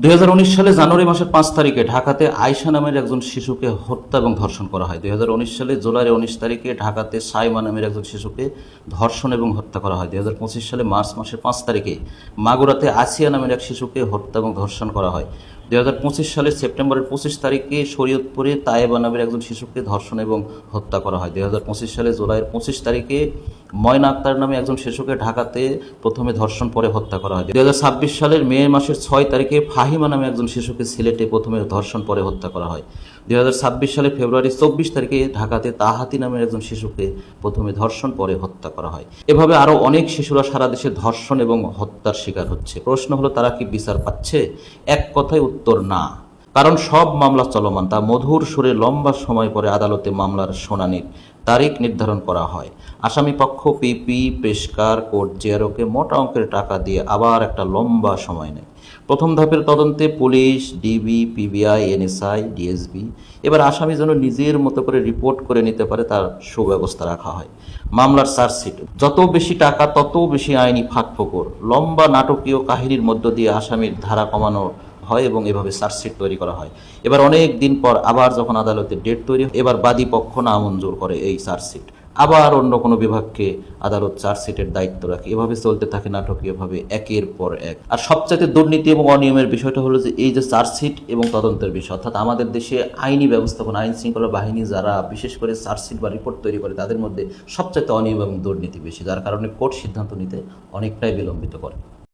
2019 সালে জানুয়ারি মাসের 5 তারিখে ঢাকাতে আয়শা নামের একজন শিশুকে হত্যা এবং ধর্ষণ করা হয়। 2019 সালে জুলাইয়ের 19 তারিখে ঢাকাতে সাইমা নামের একজন শিশুকে ধর্ষণ এবং হত্যা করা হয়। 2025 সালে মার্চ মাসের 5 তারিখে মাগুরাতে আসিয়া নামের এক শিশুকে হত্যা এবং ধর্ষণ করা হয়। 2025 সালের সেপ্টেম্বরের 25 তারিখে শরীয়তপুরে তায়েবা নামের একজন শিশুকে ধর্ষণ এবং হত্যা করা হয়। 2025 সালে জুলাইয়ের 25 তারিখে ময়না আক্তার নামে একজন শিশুকে ঢাকাতে প্রথমে ধর্ষণ পরে হত্যা করা হয়। 2026 সালের মে মাসের 6 তারিখে ফাহিমা নামে একজন শিশুকে সিলেটে প্রথমে ধর্ষণ পরে হত্যা করা হয়। 2026 সালের ফেব্রুয়ারি 24 তারিখে ঢাকাতে তাহাতি নামের একজন শিশুকে প্রথমে ধর্ষণ পরে হত্যা করা হয়। এভাবে আরও অনেক শিশুরা সারা দেশে ধর্ষণ এবং হত্যার শিকার হচ্ছে। প্রশ্ন হলো, তারা কি বিচার পাচ্ছে? এক কথায় উত্তর না। কারণ সব মামলা চলমান, তা মধুর সুরে লম্বা সময় পরে আদালতে মামলার শুনানির তারিখ নির্ধারণ করা হয়। আসামি পক্ষ পিপি, পেশকার, কোর্ট জেআরওকে মোটা অঙ্কের টাকা দিয়ে আবার একটা লম্বা সময় নেয়। প্রথম ধাপের তদন্তে police, DB, PBI, NSI, DSB এবার আসামি যেন নিজের মতো করে রিপোর্ট করে নিতে পারে তার সুব্যবস্থা রাখা হয়। মামলার চার্জশিট, যত বেশি টাকা তত বেশি আইনি ফাঁকফোকর, লম্বা নাটকীয় কাহিনীর মধ্য দিয়ে আসামির ধারা কমানো হয় এবং এভাবে চার্জশিট তৈরি করা হয়। এবার অনেক দিন পর আবার যখন আদালতে ডেট তৈরি, এবার বাদী পক্ষ নামঞ্জুর করে এই চার্জশিট, আবার অন্য কোনো বিভাগকে আদালত চার্জশিটের দায়িত্ব রাখে। এভাবে চলতে থাকে নাটকীয়ভাবে একের পর এক। আর সবচাইতে দুর্নীতি এবং অনিয়মের বিষয়টা হলো যে এই যে চার্জশিট এবং তদন্তের বিষয়, অর্থাৎ আমাদের দেশে আইনি ব্যবস্থাপনা, আইন শৃঙ্খলা বাহিনী যারা বিশেষ করে চার্জশিট বা রিপোর্ট তৈরি করে, তাদের মধ্যে সবচাইতে অনিয়ম এবং দুর্নীতি বেশি, যার কারণে কোর্ট সিদ্ধান্ত নিতে অনেকটাই বিলম্বিত করে।